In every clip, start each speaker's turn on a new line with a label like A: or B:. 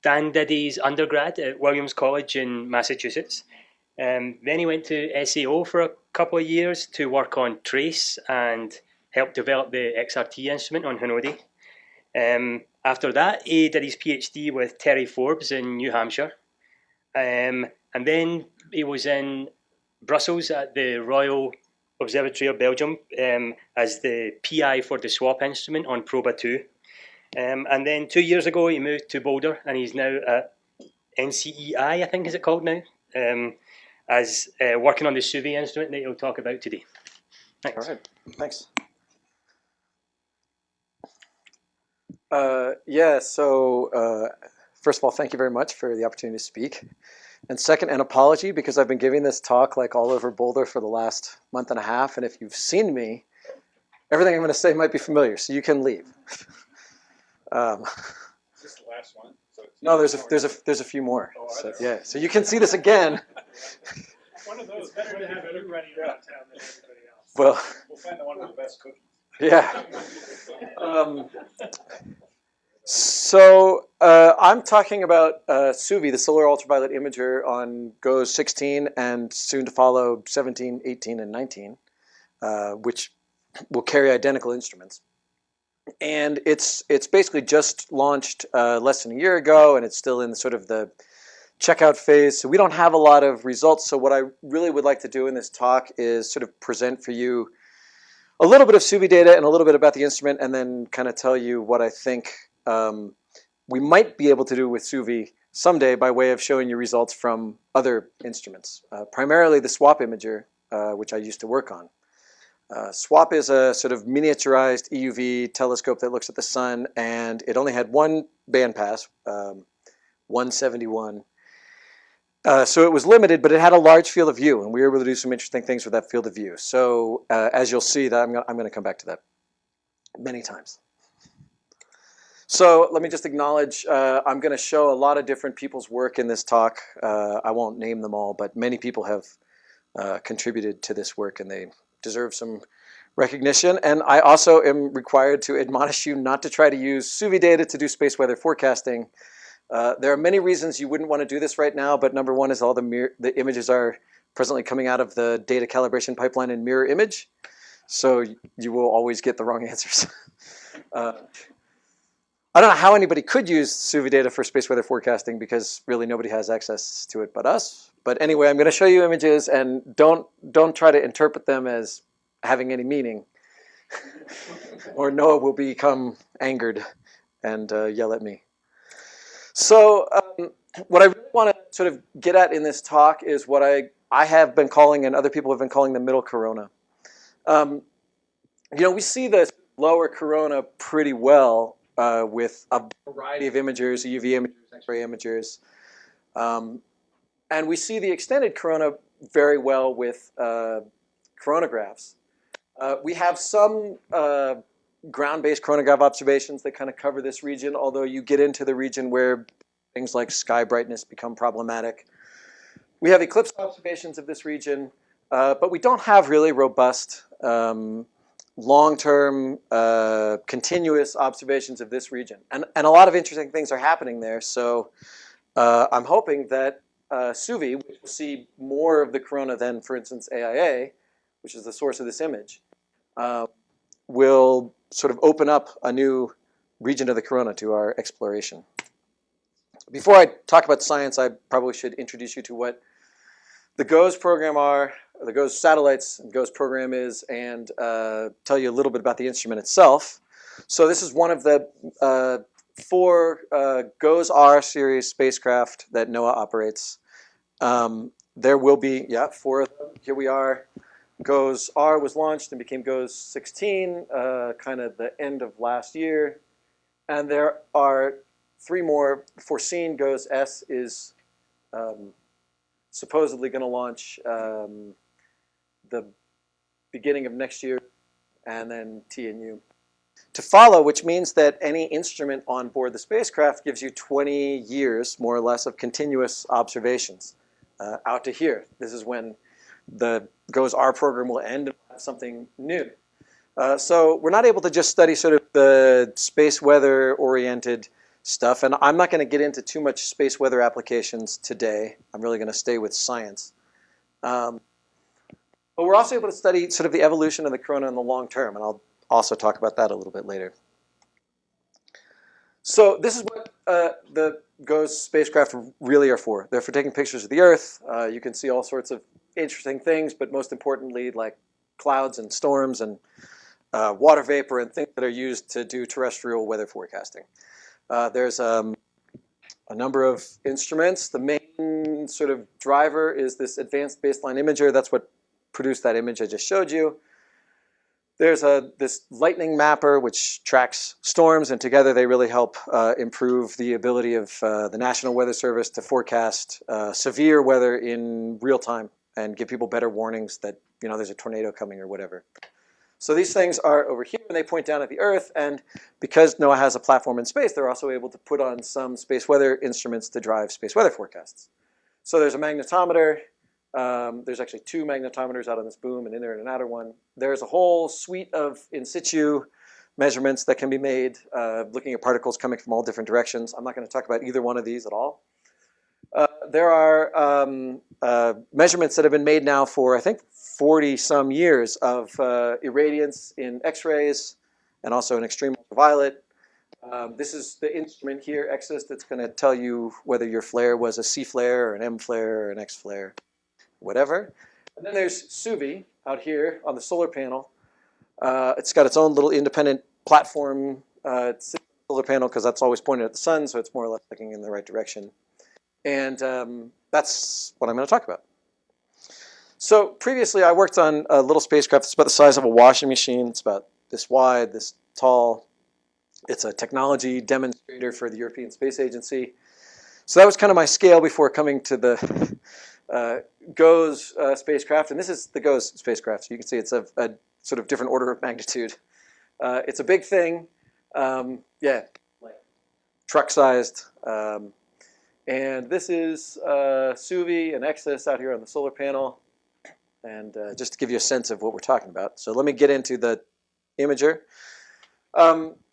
A: Dan did his undergrad at Williams College in Massachusetts. Then he went to SAO for a couple of years to work on TRACE and help develop the XRT instrument on Hinode. After that, he did his PhD with Terry Forbes in New Hampshire. And then he was in Brussels at the Royal Observatory of Belgium as the PI for the SWAP instrument on Proba 2. And then 2 years ago, he moved to Boulder, and he's now at NCEI, I think is it called now, as working on the SUVI instrument that he'll talk about today. Thanks.
B: All right, thanks. Yeah, so first of all, thank you very much for the opportunity to speak. And second, an apology, because I've been giving this talk like all over Boulder for the last month and a half, and if you've seen me, everything I'm going to say might be familiar, so you can leave.
C: Is this the last one? So
B: no, there's a few more.
C: Oh,
B: so, yeah, so you can see this again.
C: One of those. It's better to have you running around town than everybody else.
B: Well,
C: we'll find the one with the best cookies.
B: Yeah. So I'm talking about SUVI, the Solar Ultraviolet Imager on GOES 16 and soon to follow 17, 18, and 19, which will carry identical instruments. And it's basically just launched less than a year ago, and it's still in sort of the checkout phase. So we don't have a lot of results. So what I really would like to do in this talk is sort of present for you a little bit of SUVI data and a little bit about the instrument, and then kind of tell you what I think we might be able to do with SUVI someday by way of showing you results from other instruments, primarily the SWAP imager, which I used to work on. SWAP is a sort of miniaturized EUV telescope that looks at the sun, and it only had one bandpass, 171. So it was limited, but it had a large field of view, and we were able to do some interesting things with that field of view. So as you'll see, that I'm going to come back to that many times. So let me just acknowledge, I'm going to show a lot of different people's work in this talk. I won't name them all, but many people have contributed to this work, and they deserve some recognition. And I also am required to admonish you not to try to use SUVI data to do space weather forecasting. There are many reasons you wouldn't want to do this right now, but number one is all the images are presently coming out of the data calibration pipeline in mirror image, so you will always get the wrong answers. I don't know how anybody could use SUVI data for space weather forecasting, because really nobody has access to it but us. But anyway, I'm going to show you images, and don't try to interpret them as having any meaning, or NOAA will become angered and yell at me. So what I really want to sort of get at in this talk is what I have been calling, and other people have been calling, the middle corona. We see the lower corona pretty well with a variety of imagers, UV imagers, X-ray imagers. And we see the extended corona very well with coronagraphs. We have some ground-based coronagraph observations that kind of cover this region, although you get into the region where things like sky brightness become problematic. We have eclipse observations of this region, but we don't have really robust long-term continuous observations of this region. And a lot of interesting things are happening there, so I'm hoping that SUVI, which will see more of the corona than, for instance, AIA, which is the source of this image, will sort of open up a new region of the corona to our exploration. Before I talk about science, I probably should introduce you to what the GOES program are, the GOES satellites and GOES program is, and tell you a little bit about the instrument itself. So this is one of the 4 GOES-R series spacecraft that NOAA operates. There will be, 4 of them. Here we are. GOES-R was launched and became GOES 16, kind of the end of last year. And there are 3 more foreseen. GOES-S is supposedly going to launch the beginning of next year, and then T and U to follow, which means that any instrument on board the spacecraft gives you 20 years, more or less, of continuous observations out to here. This is when the GOES-R program will end and have something new. So we're not able to just study sort of the space weather-oriented stuff. And I'm not going to get into too much space weather applications today. I'm really going to stay with science. But we're also able to study sort of the evolution of the corona in the long term, and I'll also talk about that a little bit later. So this is what the GOES spacecraft really are for. They're for taking pictures of the Earth. You can see all sorts of interesting things, but most importantly, like clouds and storms and water vapor and things that are used to do terrestrial weather forecasting. There's a number of instruments. The main sort of driver is this advanced baseline imager. That's what produced that image I just showed you. There's this lightning mapper, which tracks storms, and together they really help improve the ability of the National Weather Service to forecast severe weather in real time and give people better warnings that, you know, there's a tornado coming or whatever. So these things are over here, and they point down at the Earth, and because NOAA has a platform in space, they're also able to put on some space weather instruments to drive space weather forecasts. So there's a magnetometer. There's actually two magnetometers out on this boom, an inner and an outer one. There's a whole suite of in situ measurements that can be made looking at particles coming from all different directions. I'm not going to talk about either one of these at all. There are measurements that have been made now for, I think, 40-some years of irradiance in X-rays and also in extreme ultraviolet. This is the instrument here, EXIS, that's going to tell you whether your flare was a C flare or an M flare or an X flare, whatever. And then there's SUVI out here on the solar panel. It's got its own little independent platform. It's a solar panel because that's always pointed at the sun, so it's more or less looking in the right direction. And that's what I'm going to talk about. So previously, I worked on a little spacecraft that's about the size of a washing machine. It's about this wide, this tall. It's a technology demonstrator for the European Space Agency. So that was kind of my scale before coming to the GOES spacecraft. And this is the GOES spacecraft. So you can see it's a sort of different order of magnitude. It's a big thing. Yeah, truck-sized. And this is SUVI and EXIS out here on the solar panel. And just to give you a sense of what we're talking about. So let me get into the imager.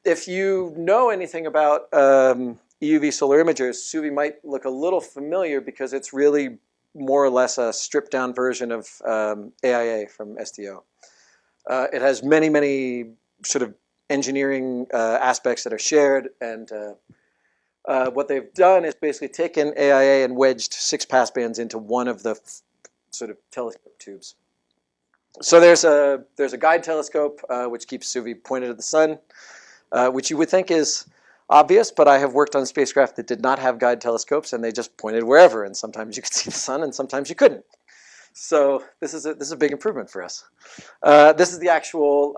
B: If you know anything about EUV solar imagers, SUVI might look a little familiar because it's really more or less a stripped-down version of AIA from SDO. It has many, many sort of engineering aspects that are shared, and what they've done is basically taken AIA and wedged 6 passbands into one of the sort of telescope tubes. So there's a guide telescope which keeps SUVI pointed at the sun, which you would think is obvious, but I have worked on spacecraft that did not have guide telescopes, and they just pointed wherever, and sometimes you could see the sun, and sometimes you couldn't. So this is a big improvement for us. This is the actual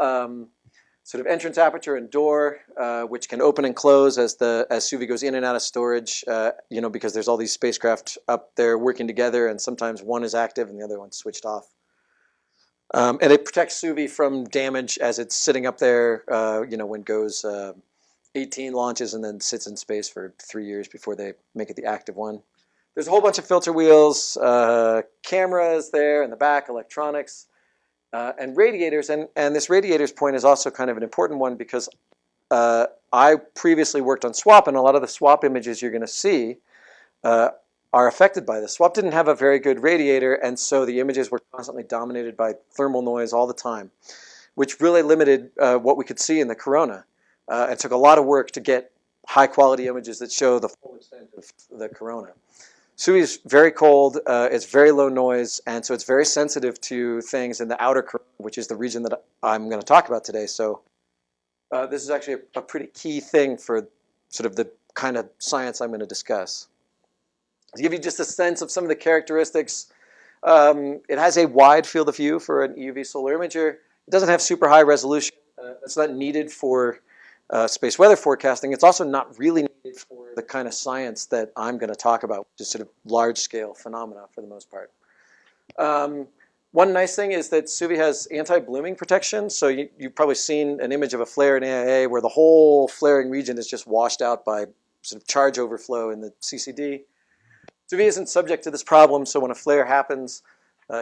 B: sort of entrance aperture and door, which can open and close as SUVI goes in and out of storage. You know, because there's all these spacecraft up there working together, and sometimes one is active and the other one's switched off. And it protects SUVI from damage as it's sitting up there. You know, when GOES 18 launches and then sits in space for 3 years before they make it the active one. There's a whole bunch of filter wheels, cameras there in the back, electronics. And radiators, and this radiators point is also kind of an important one because I previously worked on SWAP, and a lot of the SWAP images you're going to see are affected by this. SWAP didn't have a very good radiator, and so the images were constantly dominated by thermal noise all the time, which really limited what we could see in the corona. It took a lot of work to get high-quality images that show the full extent of the corona. SUVI is very cold, it's very low noise, and so it's very sensitive to things in the outer corona, which is the region that I'm going to talk about today. So this is actually a pretty key thing for sort of the kind of science I'm going to discuss. To give you just a sense of some of the characteristics, it has a wide field of view for an EUV solar imager. It doesn't have super high resolution. It's not needed for space weather forecasting. It's also not really needed for the kind of science that I'm going to talk about, which is sort of large-scale phenomena for the most part. One nice thing is that SUVI has anti-blooming protection. So you've probably seen an image of a flare in AIA where the whole flaring region is just washed out by sort of charge overflow in the CCD. SUVI isn't subject to this problem, so when a flare happens,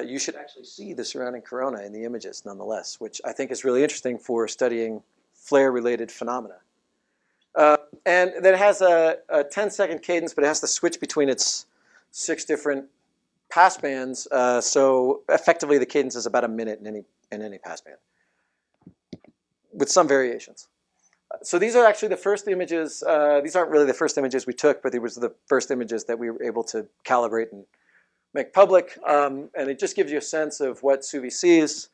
B: you should actually see the surrounding corona in the images nonetheless, which I think is really interesting for studying flare-related phenomena. And then it has a 10-second cadence, but it has to switch between its 6 different passbands. So effectively, the cadence is about a minute in any passband, with some variations. So these are actually the first images. These aren't really the first images we took, but these were the first images that we were able to calibrate and make public. And it just gives you a sense of what SUVI sees,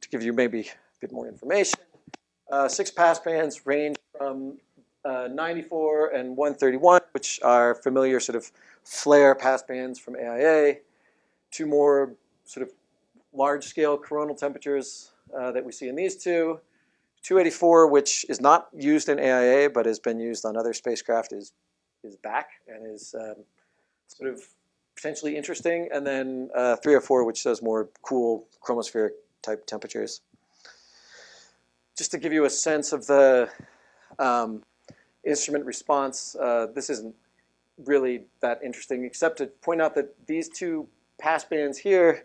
B: to give you maybe a bit more information. 6 passbands range from 94 and 131, which are familiar sort of flare passbands from AIA, to more sort of large-scale coronal temperatures that we see in these two. 284, which is not used in AIA but has been used on other spacecraft, is back and is sort of potentially interesting. And then 304, which does more cool chromospheric type temperatures. Just to give you a sense of the instrument response, this isn't really that interesting, except to point out that these 2 passbands here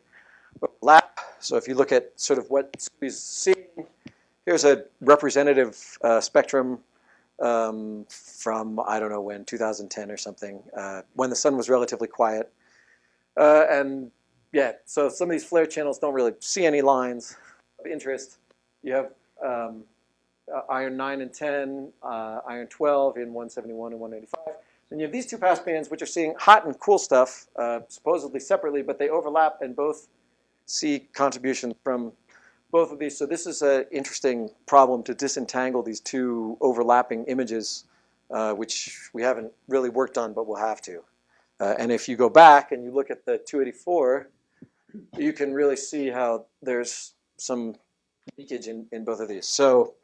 B: overlap. So if you look at sort of what SUVI's seeing, here's a representative spectrum from, I don't know when, 2010 or something, when the sun was relatively quiet. And yeah, so some of these flare channels don't really see any lines of interest. You have iron 9 and 10, iron 12 in 171 and 185. Then you have these 2 passbands, which are seeing hot and cool stuff, supposedly separately, but they overlap and both see contribution from both of these. So this is an interesting problem to disentangle these 2 overlapping images, which we haven't really worked on, but we'll have to. And if you go back and you look at the 284, you can really see how there's some leakage in both of these. So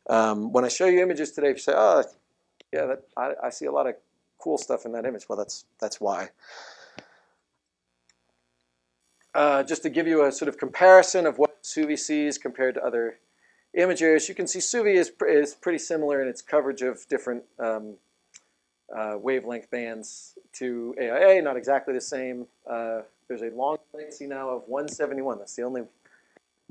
B: when I show you images today, if you say, oh, yeah, I see a lot of cool stuff in that image. Well, that's why. Just to give you a sort of comparison of what SUVI sees compared to other imagers, you can see SUVI is pretty similar in its coverage of different wavelength bands to AIA, not exactly the same. There's a long latency now of 171. That's the only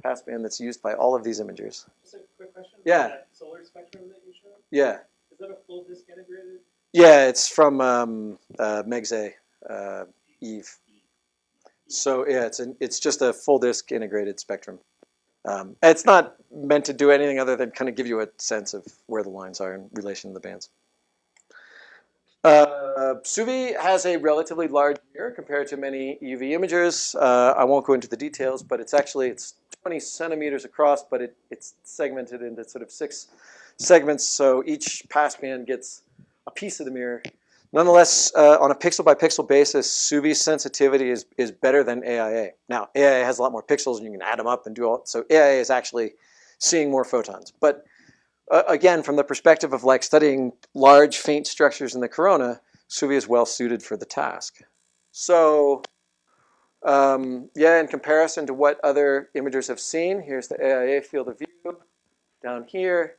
B: passband that's used by all of these imagers.
C: Just a quick question.
B: Yeah.
C: That solar spectrum that you showed?
B: Yeah.
C: Is that a full disk integrated?
B: Yeah, it's from Xray, Eve. So yeah, it's just a full disk integrated spectrum. It's not meant to do anything other than kind of give you a sense of where the lines are in relation to the bands. SUVI has a relatively large mirror compared to many EUV imagers. I won't go into the details, but it's 20 centimeters across, but it's segmented into sort of 6 segments, so each passband gets a piece of the mirror. Nonetheless, on a pixel-by-pixel basis, SUVI's sensitivity is better than AIA. Now, AIA has a lot more pixels, and you can add them up and do all. So AIA is actually seeing more photons. But again, from the perspective of like studying large, faint structures in the corona, SUVI is well suited for the task. So yeah, in comparison to what other imagers have seen, here's the AIA field of view down here.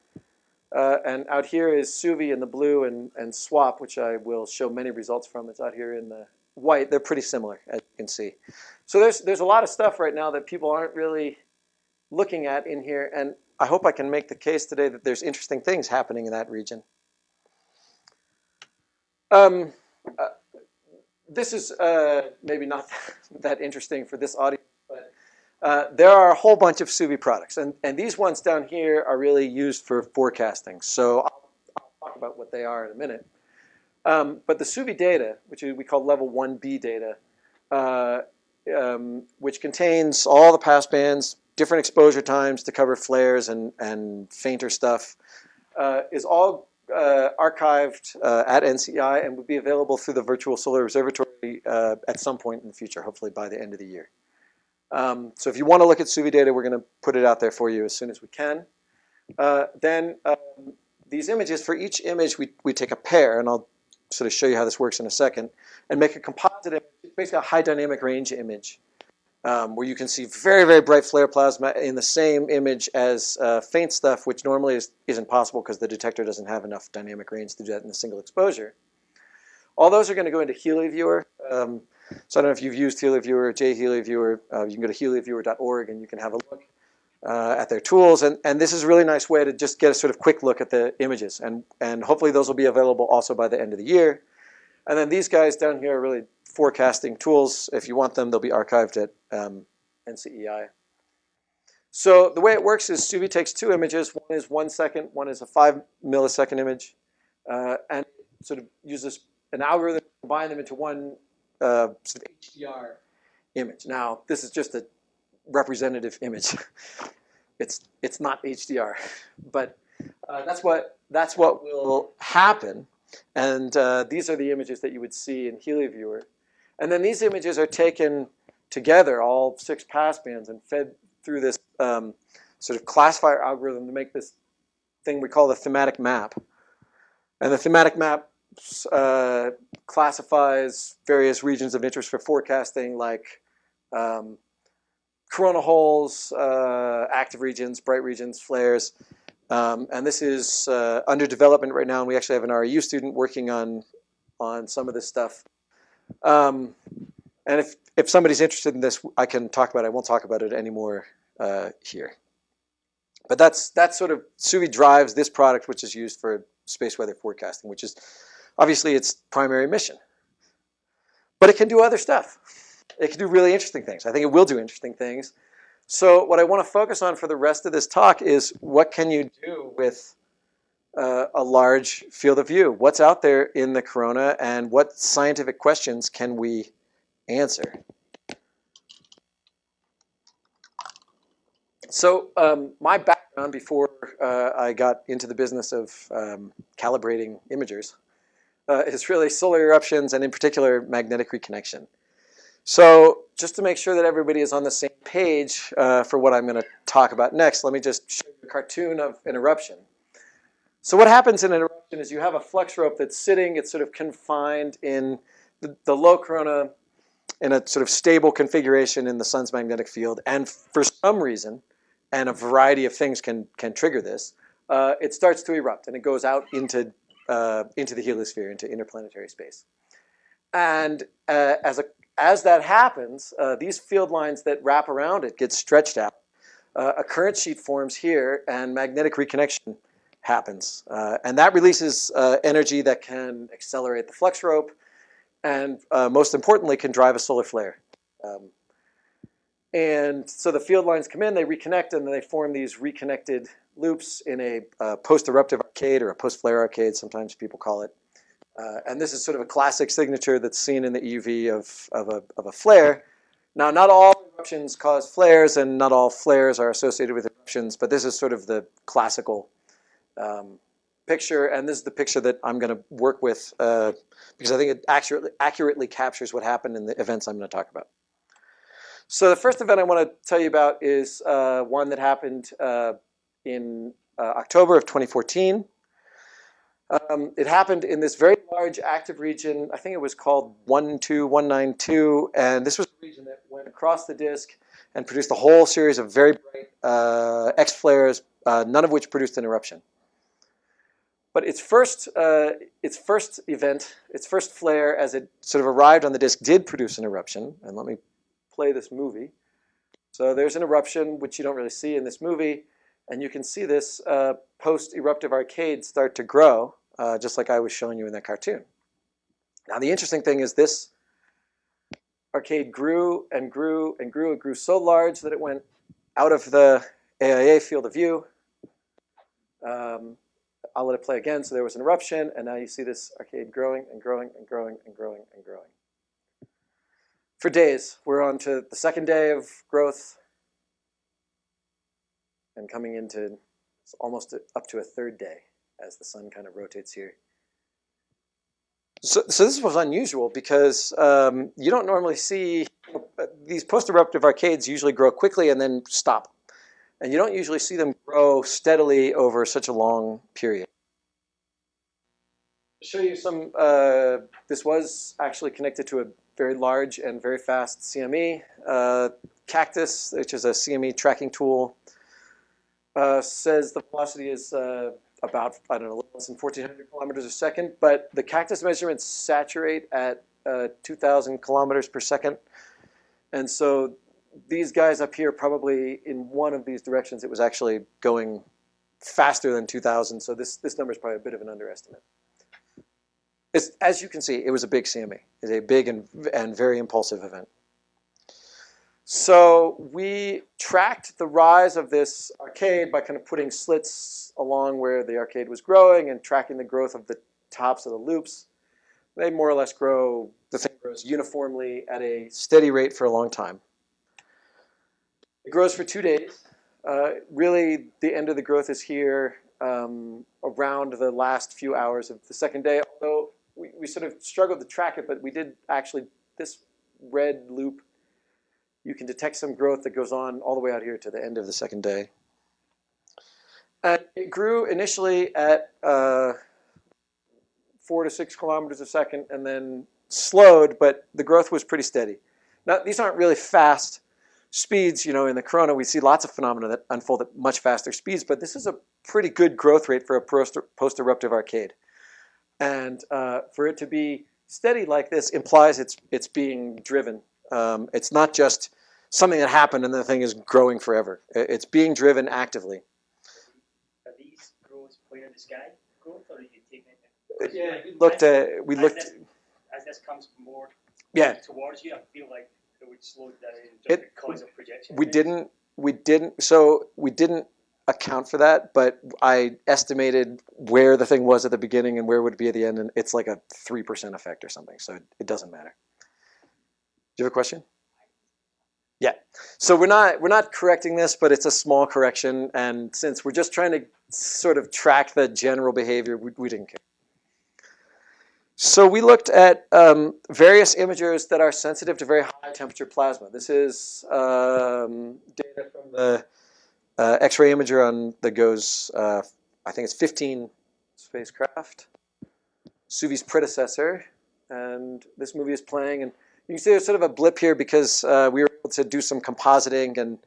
B: And out here is SUVI in the blue and SWAP, which I will show many results from. It's out here in the white. They're pretty similar, as you can see. So there's a lot of stuff right now that people aren't really looking at in here. And I hope I can make the case today that there's interesting things happening in that region. This is maybe not that interesting for this audience, but there are a whole bunch of SUVI products. And these ones down here are really used for forecasting. So I'll talk about what they are in a minute. But the SUVI data, which we call level 1B data, which contains all the passbands, different exposure times to cover flares and fainter stuff, is all archived at NCI and will be available through the Virtual Solar Observatory at some point in the future, hopefully by the end of the year. So if you want to look at SUVI data, we're going to put it out there for you as soon as we can. Then these images, for each image, we take a pair, and I'll sort of show you how this works in a second, and make a composite image, basically a high dynamic range image, where you can see very, very bright flare plasma in the same image as faint stuff, which normally isn't possible because the detector doesn't have enough dynamic range to do that in a single exposure. All those are going to go into HelioViewer. So I don't know if you've used HelioViewer or JHelioViewer. You can go to helioviewer.org and you can have a look. at their tools. And this is a really nice way to just get a sort of quick look at the images. And hopefully those will be available also by the end of the year. And then these guys down here are really forecasting tools. If you want them, they'll be archived at NCEI. So the way it works is SUVI takes two images. One is 1 second, one is a 5 millisecond image. And sort of uses an algorithm to combine them into one sort of HDR image. Now, this is just a representative image. It's not HDR, but that's what will happen. And these are the images that you would see in HelioViewer. And then these images are taken together, all 6 passbands, and fed through this sort of classifier algorithm to make this thing we call the thematic map. And the thematic map classifies various regions of interest for forecasting, like corona holes, active regions, bright regions, flares. And this is under development right now, and we actually have an REU student working on some of this stuff. And if somebody's interested in this, I can talk about it. I won't talk about it anymore here. But that's sort of SUVI drives this product, which is used for space weather forecasting, which is obviously its primary mission. But it can do other stuff. It can do really interesting things. I think it will do interesting things. So what I want to focus on for the rest of this talk is what can you do with a large field of view? What's out there in the corona, and what scientific questions can we answer? So my background before I got into the business of calibrating imagers is really solar eruptions, and in particular magnetic reconnection. So just to make sure that everybody is on the same page for what I'm going to talk about next, let me just show you a cartoon of an eruption. So what happens in an eruption is you have a flux rope that's sitting, it's sort of confined in the low corona in a sort of stable configuration in the sun's magnetic field, and for some reason, and a variety of things can trigger this, it starts to erupt, and it goes out into the heliosphere, into interplanetary space. And as that happens, these field lines that wrap around it get stretched out. A current sheet forms here, and magnetic reconnection happens. And that releases energy that can accelerate the flux rope, and most importantly, can drive a solar flare. And so the field lines come in, they reconnect, and then they form these reconnected loops in a post-eruptive arcade, or a post-flare arcade, sometimes people call it. And this is sort of a classic signature that's seen in the EUV of a flare. Now, not all eruptions cause flares, and not all flares are associated with eruptions, but this is sort of the classical picture, and this is the picture that I'm going to work with because I think it accurately captures what happened in the events I'm going to talk about. So the first event I want to tell you about is one that happened in October of 2014. It happened in this very large active region. I think it was called 12192, and this was a region that went across the disk and produced a whole series of very bright X flares, none of which produced an eruption. But its first event, its first flare, as it sort of arrived on the disk, did produce an eruption. And let me play this movie. So there's an eruption, which you don't really see in this movie. And you can see this post-eruptive arcade start to grow, just like I was showing you in that cartoon. Now, the interesting thing is this arcade grew and grew and grew. It grew so large that it went out of the AIA field of view. I'll let it play again. So there was an eruption, and now you see this arcade growing and growing and growing and growing and growing. For days, we're on to the second day of growth, and coming into almost up to a third day as the sun kind of rotates here. So this was unusual because you don't normally see, these post-eruptive arcades usually grow quickly and then stop. And you don't usually see them grow steadily over such a long period. To show you some, this was actually connected to a very large and very fast CME. Cactus, which is a CME tracking tool, says the velocity is about, I don't know, less than 1,400 kilometers a second, but the Cactus measurements saturate at 2,000 kilometers per second. And so these guys up here, probably in one of these directions, it was actually going faster than 2,000. So this number is probably a bit of an underestimate. As you can see, it was a big CME. It's a big and very impulsive event. So we tracked the rise of this arcade by kind of putting slits along where the arcade was growing and tracking the growth of the tops of the loops. They more or less grow, the thing grows uniformly at a steady rate for a long time. It grows for 2 days. Really, the end of the growth is here around the last few hours of the second day, although we sort of struggled to track it, but we did actually, this red loop, you can detect some growth that goes on all the way out here to the end of the second day. And it grew initially at 4 to 6 kilometers a second and then slowed, but the growth was pretty steady. Now, these aren't really fast speeds. You know, in the corona, we see lots of phenomena that unfold at much faster speeds, but this is a pretty good growth rate for a post-eruptive arcade. And for it to be steady like this implies it's being driven. It's not just something that happened and the thing is growing forever. It's being driven actively.
A: Are these growths point in the sky growth, or are you taking it?
B: Yeah, we looked.
A: As this comes more towards you, I feel like it would slow down because of projection. We
B: didn't account for that, but I estimated where the thing was at the beginning and where it would be at the end, and it's like a 3% effect or something, so it doesn't matter. Do you have a question? Yeah. So we're not correcting this, but it's a small correction, and since we're just trying to sort of track the general behavior, we didn't care. So we looked at various imagers that are sensitive to very high temperature plasma. This is data from the Xray imager that goes, I think it's 15 spacecraft, SUVI's predecessor, and this movie is playing. And you can see there's sort of a blip here because we were able to do some compositing,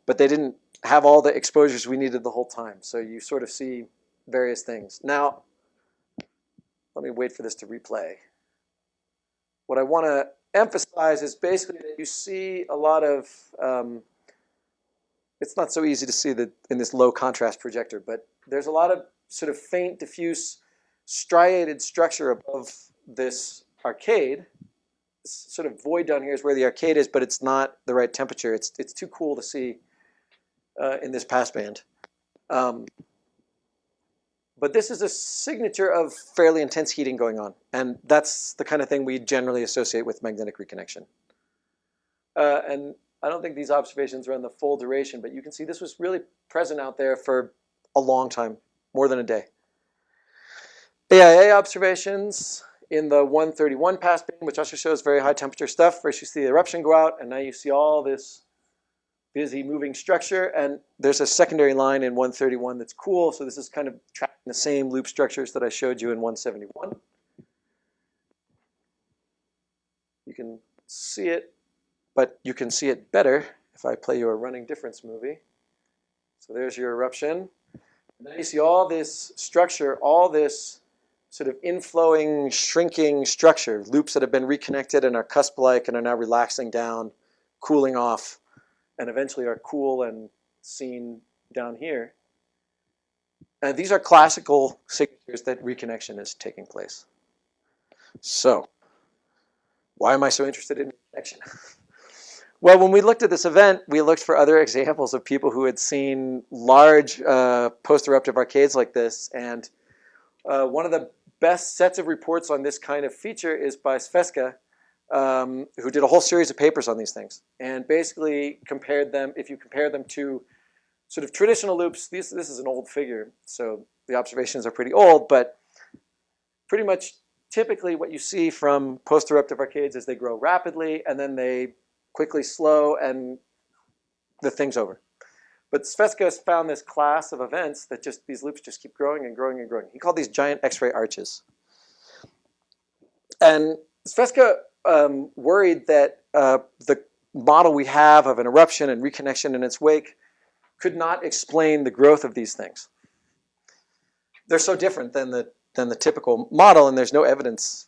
B: but they didn't have all the exposures we needed the whole time. So you sort of see various things. Now, let me wait for this to replay. What I want to emphasize is basically that you see a lot of, it's not so easy to see that in this low contrast projector, but there's a lot of sort of faint, diffuse, striated structure above this arcade. This sort of void down here is where the arcade is, but it's not the right temperature. It's too cool to see in this passband. But this is a signature of fairly intense heating going on, and that's the kind of thing we generally associate with magnetic reconnection. And I don't think these observations are on the full duration, but you can see this was really present out there for a long time, more than a day. AIA observations in the 131 passband, which also shows very high temperature stuff. First you see the eruption go out, and now you see all this busy moving structure, and there's a secondary line in 131 that's cool, so this is kind of tracking the same loop structures that I showed you in 171. You can see it, but you can see it better if I play you a running difference movie. So there's your eruption. And then you see all this structure, all this sort of inflowing, shrinking structure, loops that have been reconnected and are cusp-like and are now relaxing down, cooling off, and eventually are cool and seen down here. And these are classical signatures that reconnection is taking place. So, why am I so interested in reconnection? Well, when we looked at this event, we looked for other examples of people who had seen large post-eruptive arcades like this. And one of the best sets of reports on this kind of feature is by Sveska, who did a whole series of papers on these things and basically compared them. If you compare them to sort of traditional loops, this is an old figure, so the observations are pretty old, but pretty much typically what you see from post-eruptive arcades is they grow rapidly and then they quickly slow and the thing's over. But Sveska has found this class of events that just, these loops just keep growing and growing and growing. He called these giant X-ray arches. And Sveska worried that the model we have of an eruption and reconnection in its wake could not explain the growth of these things. They're so different than the typical model, and there's no evidence,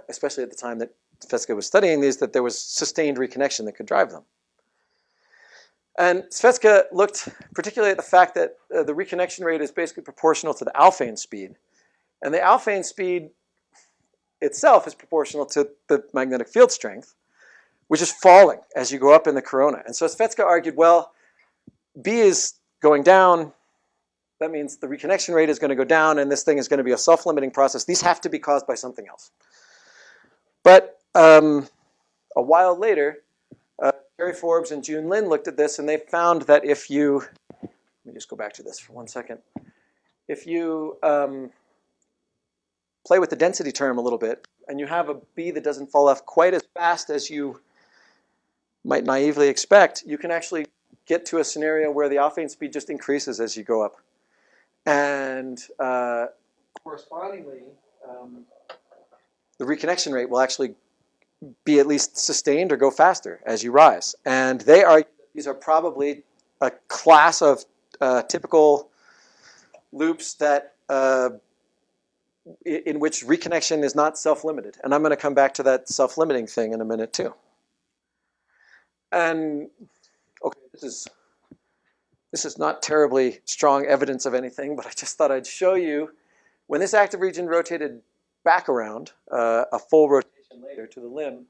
B: especially at the time that Sveska was studying these, that there was sustained reconnection that could drive them. And Svetska looked particularly at the fact that the reconnection rate is basically proportional to the alphane speed. And the alphane speed itself is proportional to the magnetic field strength, which is falling as you go up in the corona. And so Svetska argued, well, B is going down. That means the reconnection rate is going to go down, and this thing is going to be a self-limiting process. These have to be caused by something else. But a while later, Jerry Forbes and June Lin looked at this, and they found that if you, let me just go back to this for 1 second. If you play with the density term a little bit, and you have a B that doesn't fall off quite as fast as you might naively expect, you can actually get to a scenario where the alphane speed just increases as you go up. And correspondingly, the reconnection rate will actually be at least sustained or go faster as you rise. And they argue that these are probably a class of typical loops that in which reconnection is not self-limited. And I'm going to come back to that self-limiting thing in a minute too. And okay, this is not terribly strong evidence of anything, but I just thought I'd show you when this active region rotated back around a full rotation later to the limb,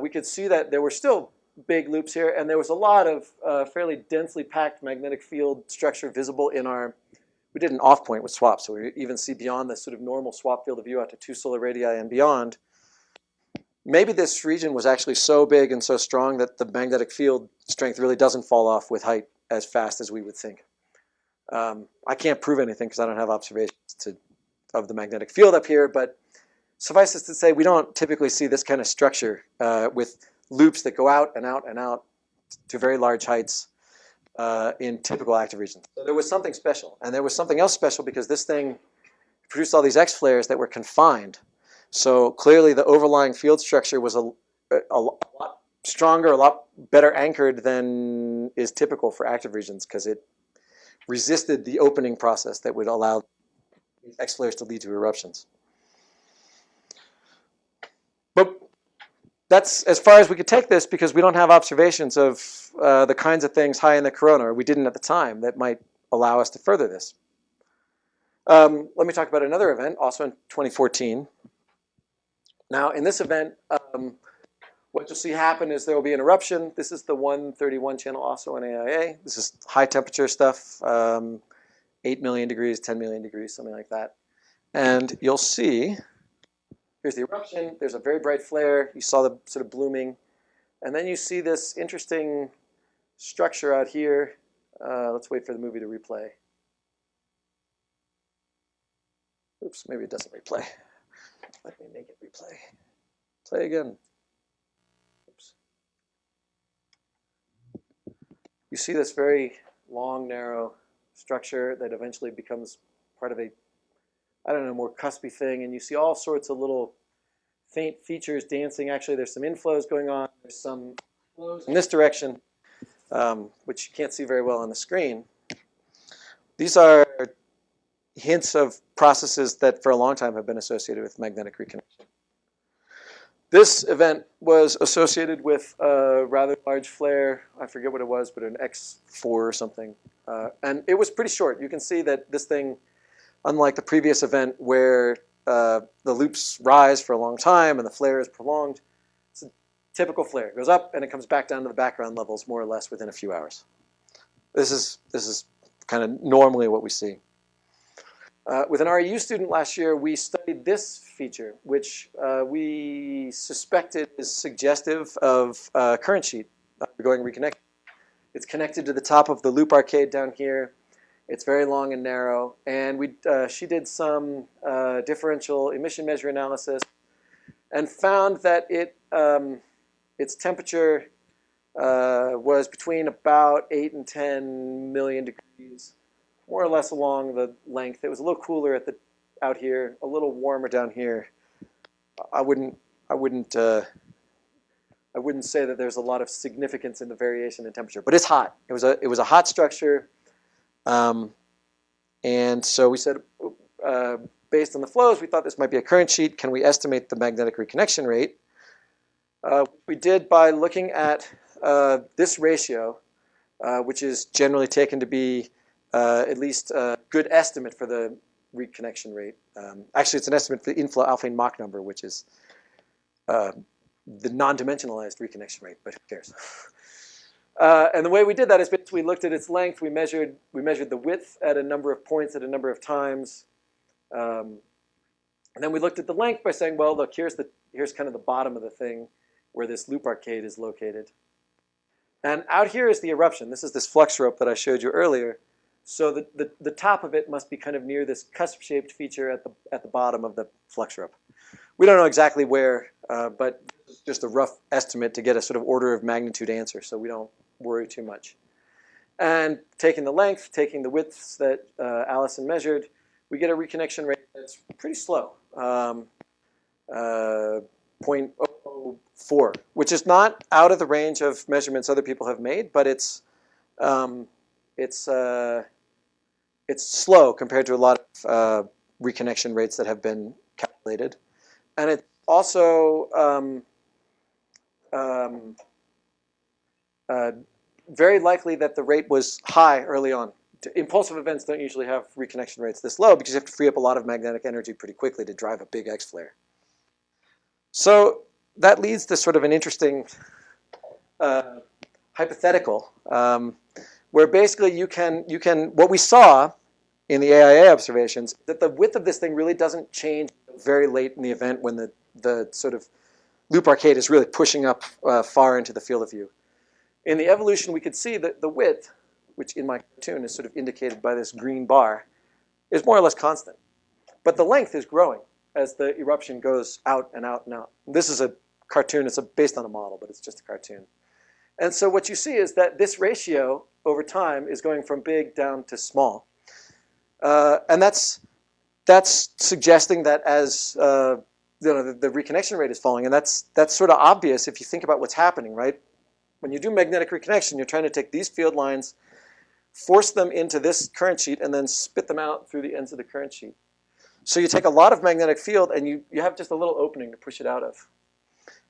B: we could see that there were still big loops here, and there was a lot of fairly densely packed magnetic field structure visible in our, we did an off point with SWAP, so we even see beyond the sort of normal SWAP field of view out to 2 solar radii and beyond. Maybe this region was actually so big and so strong that the magnetic field strength really doesn't fall off with height as fast as we would think. I can't prove anything because I don't have observations of the magnetic field up here, but suffice it to say, we don't typically see this kind of structure with loops that go out and out and out to very large heights in typical active regions. So there was something special. And there was something else special because this thing produced all these X flares that were confined. So clearly the overlying field structure was a lot stronger, a lot better anchored than is typical for active regions because it resisted the opening process that would allow X flares to lead to eruptions. But that's as far as we could take this because we don't have observations of the kinds of things high in the corona, or we didn't at the time, that might allow us to further this. Let me talk about another event, also in 2014. Now, in this event, what you'll see happen is there will be an eruption. This is the 131 channel also in AIA. This is high temperature stuff, 8 million degrees, 10 million degrees, something like that. And you'll see, here's the eruption. There's a very bright flare. You saw the sort of blooming. And then you see this interesting structure out here. Let's wait for the movie to replay. Oops, maybe it doesn't replay. Let me make it replay. Play again. Oops. You see this very long, narrow structure that eventually becomes part of a, I don't know, more cuspy thing. And you see all sorts of little faint features dancing. Actually, there's some inflows going on. There's some flows in this direction, which you can't see very well on the screen. These are hints of processes that for a long time have been associated with magnetic reconnection. This event was associated with a rather large flare. I forget what it was, but an X4 or something. And it was pretty short. You can see that this thing, unlike the previous event where the loops rise for a long time and the flare is prolonged, it's a typical flare. It goes up and it comes back down to the background levels more or less within a few hours. This is kind of normally what we see. With an REU student last year, we studied this feature, which we suspected is suggestive of current sheet going reconnected. It's connected to the top of the loop arcade down here. It's very long and narrow. And she did some differential emission measure analysis and found that its temperature was between about 8 and 10 million degrees. More or less along the length. It was a little cooler out here, a little warmer down here. I wouldn't say that there's a lot of significance in the variation in temperature, but it's hot. It was a hot structure, and so we said, based on the flows, we thought this might be a current sheet. Can we estimate the magnetic reconnection rate? We did by looking at this ratio. which is generally taken to be at least a good estimate for the reconnection rate. Actually, it's an estimate for the inflow alpha Mach number, which is the non-dimensionalized reconnection rate, but who cares? And the way we did that is we looked at its length. We measured the width at a number of points at a number of times. And then we looked at the length by saying, well, look, here's kind of the bottom of the thing where this loop arcade is located. And out here is the eruption. This is this flux rope that I showed you earlier. So the top of it must be kind of near this cusp-shaped feature at the bottom of the flux rope. We don't know exactly where, but just a rough estimate to get a sort of order of magnitude answer, so we don't worry too much. And taking the length, taking the widths that Allison measured, we get a reconnection rate that's pretty slow, 0.004, which is not out of the range of measurements other people have made, but it's slow compared to a lot of reconnection rates that have been calculated. And it's also very likely that the rate was high early on. Impulsive events don't usually have reconnection rates this low because you have to free up a lot of magnetic energy pretty quickly to drive a big X-flare. So that leads to sort of an interesting hypothetical where basically you can what we saw in the AIA observations, that the width of this thing really doesn't change very late in the event when the sort of loop arcade is really pushing up far into the field of view. In the evolution, we could see that the width, which in my cartoon is sort of indicated by this green bar, is more or less constant. But the length is growing as the eruption goes out and out and out. This is a cartoon. It's based on a model, but it's just a cartoon. And so what you see is that this ratio over time is going from big down to small. And that's suggesting that as the reconnection rate is falling, and that's sort of obvious if you think about what's happening, right? When you do magnetic reconnection, you're trying to take these field lines, force them into this current sheet, and then spit them out through the ends of the current sheet. So you take a lot of magnetic field, and you have just a little opening to push it out of.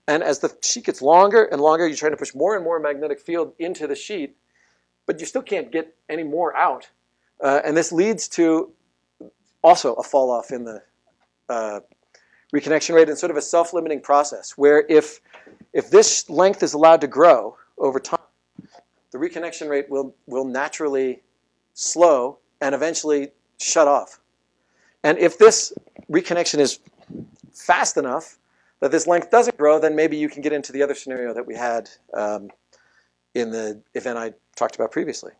B: And as the sheet gets longer and longer, you're trying to push more and more magnetic field into the sheet, but you still can't get any more out. And this leads to also a fall off in the reconnection rate and sort of a self-limiting process where if this length is allowed to grow over time, the reconnection rate will naturally slow and eventually shut off. And if this reconnection is fast enough that this length doesn't grow, then maybe you can get into the other scenario that we had in the event I talked about previously.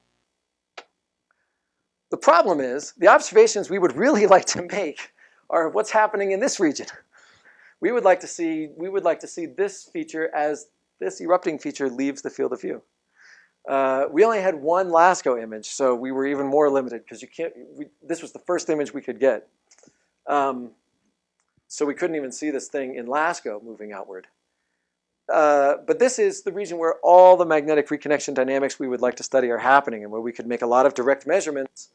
B: The problem is the observations we would really like to make are what's happening in this region. We would like to see this feature as this erupting feature leaves the field of view. We only had one LASCO image, so we were even more limited because this was the first image we could get. So we couldn't even see this thing in LASCO moving outward. But this is the region where all the magnetic reconnection dynamics we would like to study are happening and where we could make a lot of direct measurements.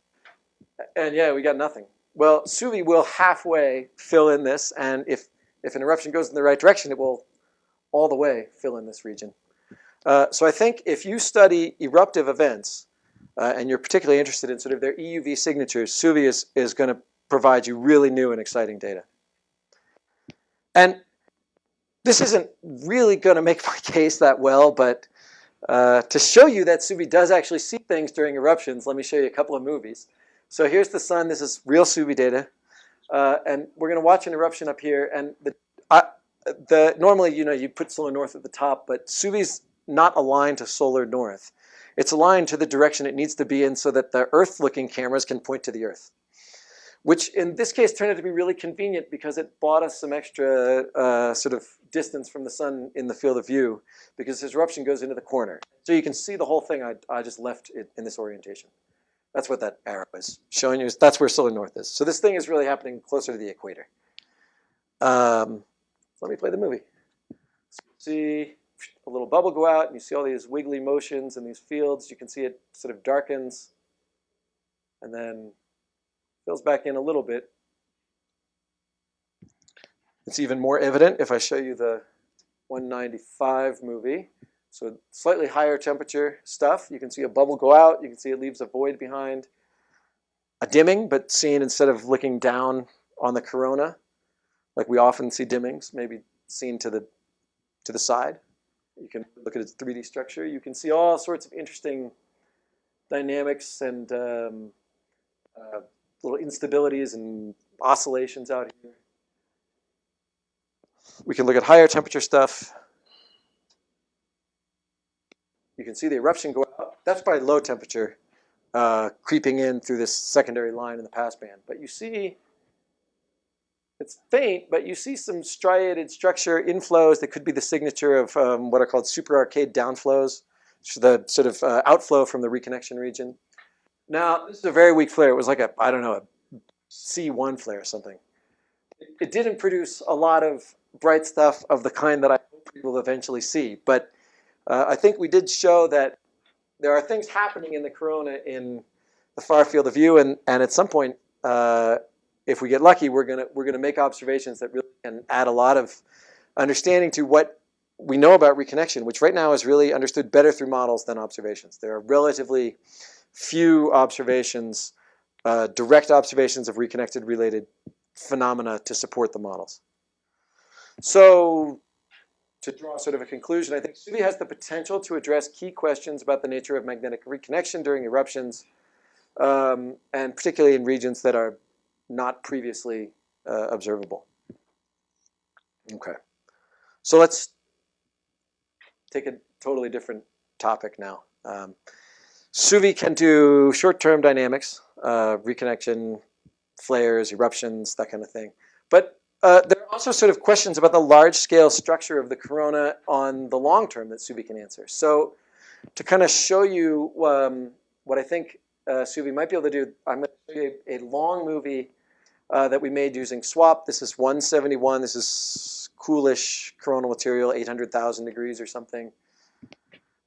B: And yeah, we got nothing. Well, SUVI will halfway fill in this, and if an eruption goes in the right direction, it will all the way fill in this region. So I think if you study eruptive events, and you're particularly interested in sort of their EUV signatures, SUVI is going to provide you really new and exciting data. And this isn't really going to make my case that well, but to show you that SUVI does actually see things during eruptions, let me show you a couple of movies. So here's the sun. This is real SUVI data. And we're going to watch an eruption up here. And normally, you put solar north at the top, but SUVI's not aligned to solar north. It's aligned to the direction it needs to be in so that the Earth-looking cameras can point to the Earth, which in this case turned out to be really convenient because it bought us some extra sort of distance from the sun in the field of view because this eruption goes into the corner. So you can see the whole thing. I just left it in this orientation. That's what that arrow is showing you. That's where solar north is. So this thing is really happening closer to the equator. Let me play the movie. So you see a little bubble go out, and you see all these wiggly motions in these fields. You can see it sort of darkens and then fills back in a little bit. It's even more evident if I show you the 195 movie. So slightly higher temperature stuff. You can see a bubble go out. You can see it leaves a void behind. A dimming, but seen instead of looking down on the corona, like we often see dimmings, maybe seen to the side. You can look at its 3D structure. You can see all sorts of interesting dynamics and little instabilities and oscillations out here. We can look at higher temperature stuff. You can see the eruption go out. That's by low temperature, creeping in through this secondary line in the passband. But you see, it's faint, but you see some striated structure inflows that could be the signature of what are called super arcade downflows, which is the sort of outflow from the reconnection region. Now, this is a very weak flare. It was like a, I don't know, a C1 flare or something. It didn't produce a lot of bright stuff of the kind that I hope we will eventually see. But I think we did show that there are things happening in the corona in the far field of view, and at some point, if we get lucky, we're gonna make observations that really can add a lot of understanding to what we know about reconnection, which right now is really understood better through models than observations. There are relatively few observations, direct observations of reconnected related phenomena to support the models. So to draw sort of a conclusion, I think SUVI has the potential to address key questions about the nature of magnetic reconnection during eruptions, and particularly in regions that are not previously observable. Okay, so let's take a totally different topic now. SUVI can do short-term dynamics, reconnection, flares, eruptions, that kind of thing. But there are also sort of questions about the large-scale structure of the corona on the long term that SUVI can answer. So to kind of show you what I think SUVI might be able to do, I'm going to show you a long movie that we made using SWAP. This is 171. This is coolish coronal material, 800,000 degrees or something.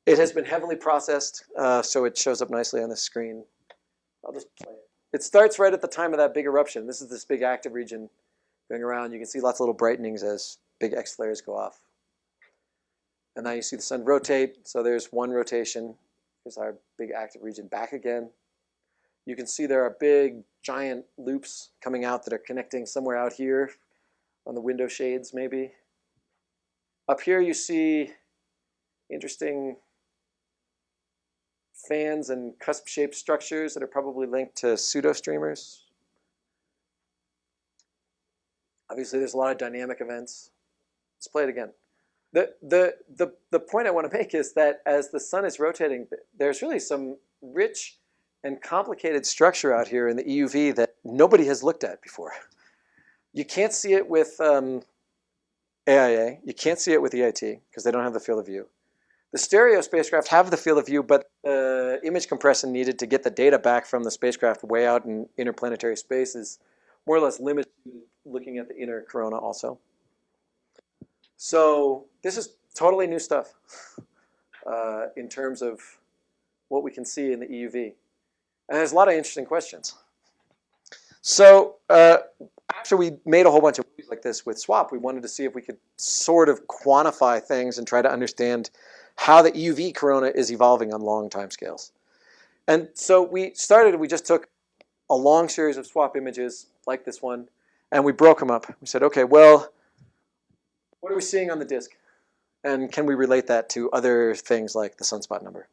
B: It has been heavily processed, so it shows up nicely on the screen. I'll just play it. It starts right at the time of that big eruption. This is this big active region going around. You can see lots of little brightenings as big X flares go off. And now you see the sun rotate. So there's one rotation. Here's our big active region back again. You can see there are big, giant loops coming out that are connecting somewhere out here on the window shades, maybe. Up here you see interesting fans and cusp-shaped structures that are probably linked to pseudo-streamers. Obviously, there's a lot of dynamic events. Let's play it again. The point I want to make is that as the sun is rotating, there's really some rich and complicated structure out here in the EUV that nobody has looked at before. You can't see it with AIA. You can't see it with EIT because they don't have the field of view. The stereo spacecraft have the field of view, but the image compression needed to get the data back from the spacecraft way out in interplanetary space is more or less limited to looking at the inner corona also. So this is totally new stuff in terms of what we can see in the EUV. And there's a lot of interesting questions. So after we made a whole bunch of movies like this with SWAP, we wanted to see if we could sort of quantify things and try to understand how the EUV corona is evolving on long time scales. And so we just took a long series of SWAP images like this one, and we broke them up. We said, okay, well, what are we seeing on the disk? And can we relate that to other things like the sunspot number?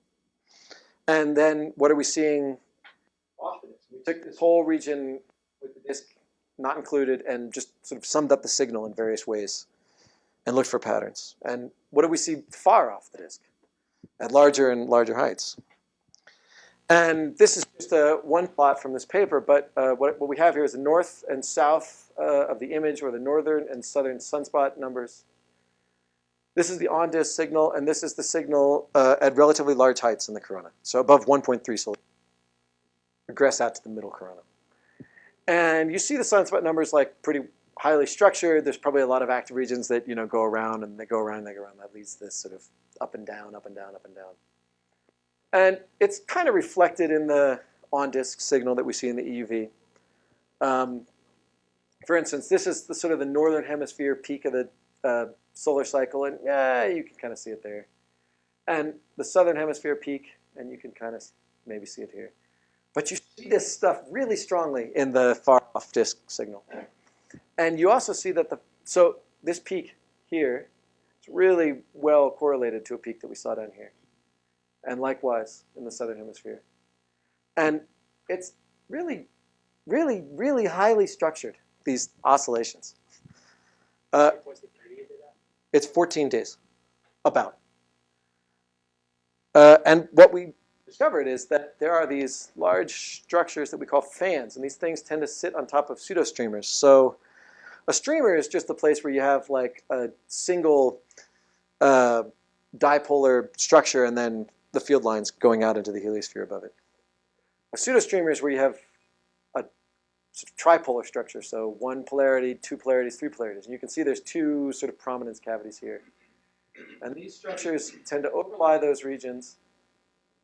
B: And then what are we seeing off the disk? We took this whole region with the disk not included and just sort of summed up the signal in various ways and looked for patterns. And what do we see far off the disk at larger and larger heights? And this is just one plot from this paper, but what we have here is the north and south of the image, or the northern and southern sunspot numbers. This is the on-disk signal, and this is the signal at relatively large heights in the corona, so above 1.3 solar. Regress out to the middle corona. And you see the sunspot numbers like pretty highly structured. There's probably a lot of active regions that go around, and they go around, and they go around. That leads to this sort of up and down, up and down, up and down. And it's kind of reflected in the on-disk signal that we see in the EUV. For instance, this is the sort of the northern hemisphere peak of the solar cycle, and yeah, you can kind of see it there. and the southern hemisphere peak, and you can kind of maybe see it here. But you see this stuff really strongly in the far off disk signal. And you also see that so this peak here is really well correlated to a peak that we saw down here. And likewise in the southern hemisphere. And it's really, really, really highly structured, these oscillations. It's 14 days, about. And what we discovered is that there are these large structures that we call fans, and these things tend to sit on top of pseudostreamers. So a streamer is just a place where you have like a single dipolar structure and then the field lines going out into the heliosphere above it. A pseudostreamer is where you have a sort of tripolar structure, so one polarity, two polarities, three polarities. And you can see there's two sort of prominence cavities here. And these structures tend to overlie those regions.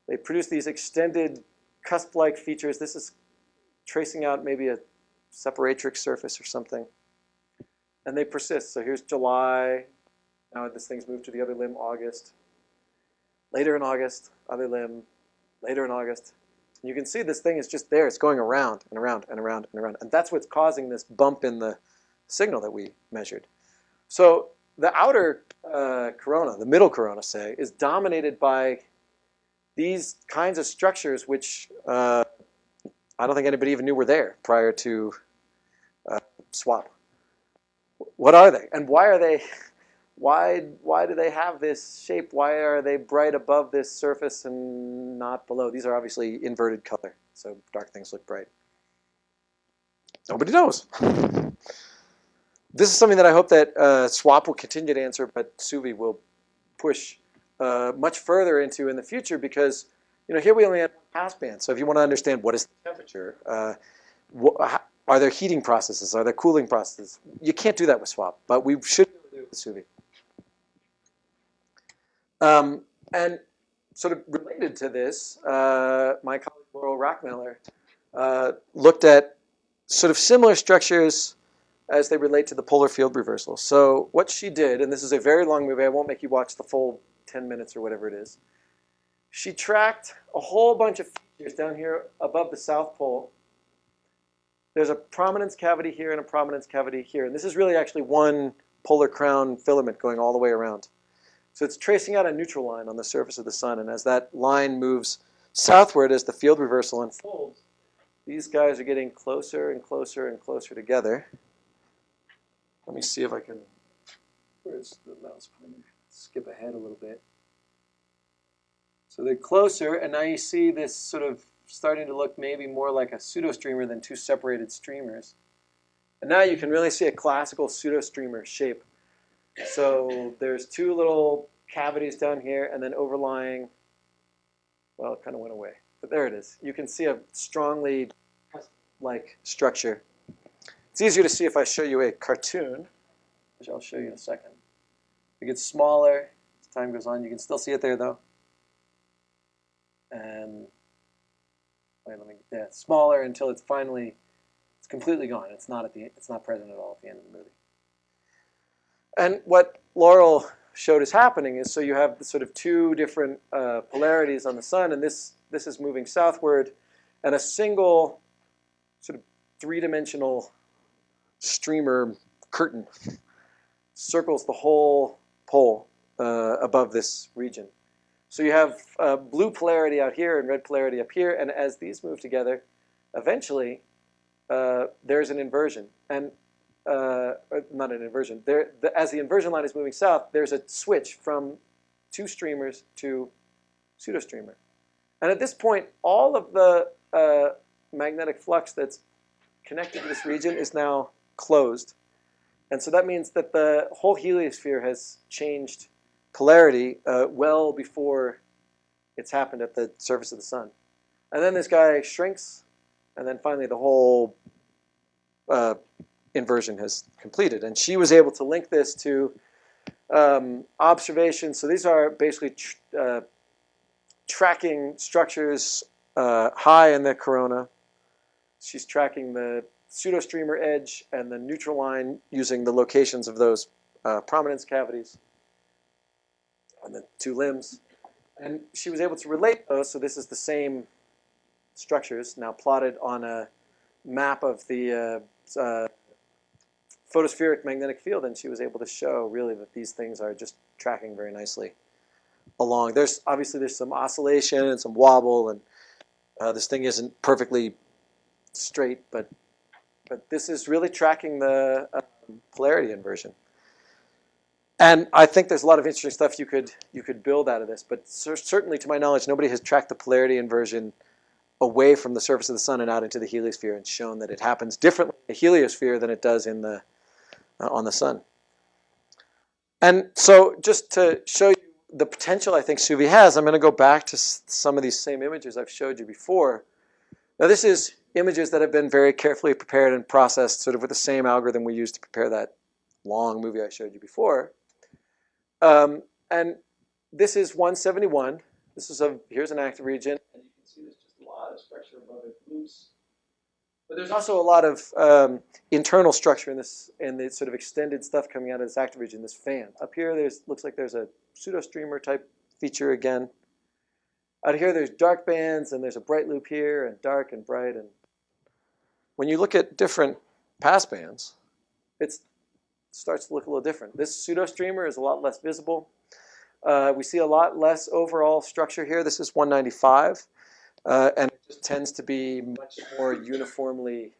B: They produce these extended cusp-like features. This is tracing out maybe a separatrix surface or something. And they persist. So here's July. Now this thing's moved to the other limb, August. Later in August, other limb. Later in August. And you can see this thing is just there. It's going around and around and around and around. And that's what's causing this bump in the signal that we measured. So the outer corona, the middle corona, say, is dominated by these kinds of structures which I don't think anybody even knew were there prior to SWAP. What are they? And why are they? Why do they have this shape? Why are they bright above this surface and not below? These are obviously inverted color, so dark things look bright. Nobody knows. This is something that I hope that SWAP will continue to answer, but SUVI will push much further into in the future, because here we only have passband. So if you want to understand what is the temperature, are there heating processes, are there cooling processes, you can't do that with SWAP, but we should do it with SUVI. And sort of related to this, my colleague Laurel Rockmiller looked at sort of similar structures as they relate to the polar field reversal. So what she did, and this is a very long movie, I won't make you watch the full 10 minutes or whatever it is. She tracked a whole bunch of features down here above the South Pole. There's a prominence cavity here and a prominence cavity here. And this is really actually one polar crown filament going all the way around. So it's tracing out a neutral line on the surface of the sun. And as that line moves southward as the field reversal unfolds, these guys are getting closer and closer and closer together. Let me see if I can, where's the mouse pointer? Skip ahead a little bit. So they're closer, and now you see this sort of starting to look maybe more like a pseudostreamer than two separated streamers. And now you can really see a classical pseudostreamer shape. So there's two little cavities down here, and then overlying, well, it kind of went away, but there it is. You can see a strongly like structure. It's easier to see if I show you a cartoon, which I'll show you in a second. It gets smaller as time goes on. You can still see it there, though. And smaller until it's completely gone. It's not present at all at the end of the movie. And what Laurel showed is happening is, so you have the sort of two different polarities on the sun, and this is moving southward, and a single sort of three-dimensional streamer curtain circles the whole pole above this region. So you have blue polarity out here and red polarity up here, and as these move together, eventually there's an inversion. And not an inversion. As the inversion line is moving south, there's a switch from two streamers to pseudostreamer. And at this point, all of the magnetic flux that's connected to this region is now closed. And so that means that the whole heliosphere has changed polarity well before it's happened at the surface of the sun. And then this guy shrinks, and then finally the whole inversion has completed. And she was able to link this to observations. So these are basically tracking structures high in the corona. She's tracking the pseudostreamer edge and the neutral line using the locations of those prominence cavities and the two limbs. And she was able to relate those. So this is the same structures now plotted on a map of the photospheric magnetic field, and she was able to show really that these things are just tracking very nicely along. There's some oscillation and some wobble, and this thing isn't perfectly straight, but this is really tracking the polarity inversion. And I think there's a lot of interesting stuff you could build out of this, but certainly to my knowledge, nobody has tracked the polarity inversion away from the surface of the sun and out into the heliosphere and shown that it happens differently in the heliosphere than it does in the on the sun. And so just to show you the potential I think SUVI has, I'm going to go back to some of these same images I've showed you before. Now this is images that have been very carefully prepared and processed sort of with the same algorithm we used to prepare that long movie I showed you before. And this is 171. Here's an active region. And you can see there's just a lot of structure above it, loose. But there's also a lot of internal structure in the sort of extended stuff coming out of this active region, this fan. Up here, looks like there's a pseudo-streamer type feature again. Out here, there's dark bands, and there's a bright loop here, and dark and bright. And when you look at different pass bands, it starts to look a little different. This pseudo-streamer is a lot less visible. We see a lot less overall structure here. This is 195. And it just tends to be much more uniformly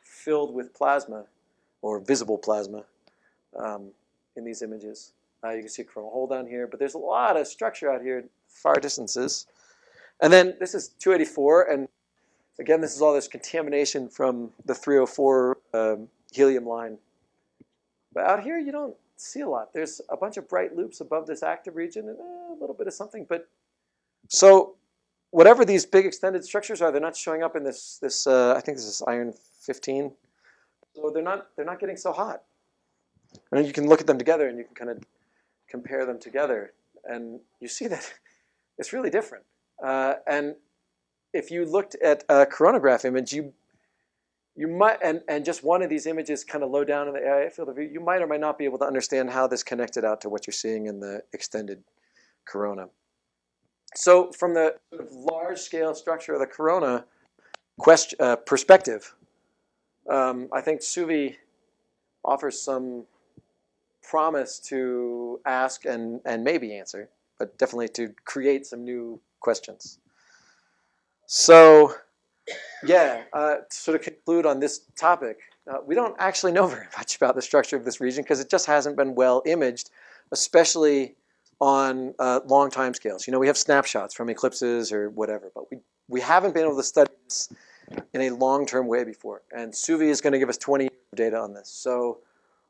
B: filled with plasma, or visible plasma, in these images. You can see a coronal hole down here, but there's a lot of structure out here at far distances. And then this is 284, and again, this is all this contamination from the 304 helium line. But out here, you don't see a lot. There's a bunch of bright loops above this active region, and a little bit of something. But so whatever these big extended structures are, they're not showing up in this I think this is iron 15. So they're not getting so hot. And you can look at them together and you can kind of compare them together, and you see that it's really different. And if you looked at a coronagraph image, you might, and just one of these images kind of low down in the area field of view, you might or might not be able to understand how this connected out to what you're seeing in the extended corona. So from the sort of large scale structure of the corona perspective, I think SUVI offers some promise to ask and maybe answer, but definitely to create some new questions. So yeah, to sort of conclude on this topic, we don't actually know very much about the structure of this region because it just hasn't been well imaged, especially on long time scales. You know, we have snapshots from eclipses or whatever, but we haven't been able to study this in a long-term way before. And SUVI is going to give us 20 years of data on this. So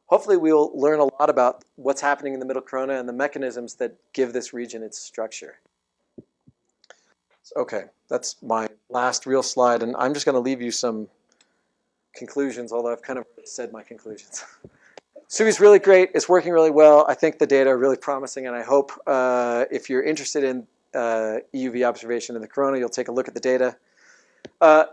B: hopefully we'll learn a lot about what's happening in the middle corona and the mechanisms that give this region its structure. Okay, that's my last real slide, and I'm just going to leave you some conclusions, although I've kind of said my conclusions. SUVI's really great. It's working really well. I think the data are really promising, and I hope if you're interested in EUV observation in the corona, you'll take a look at the data.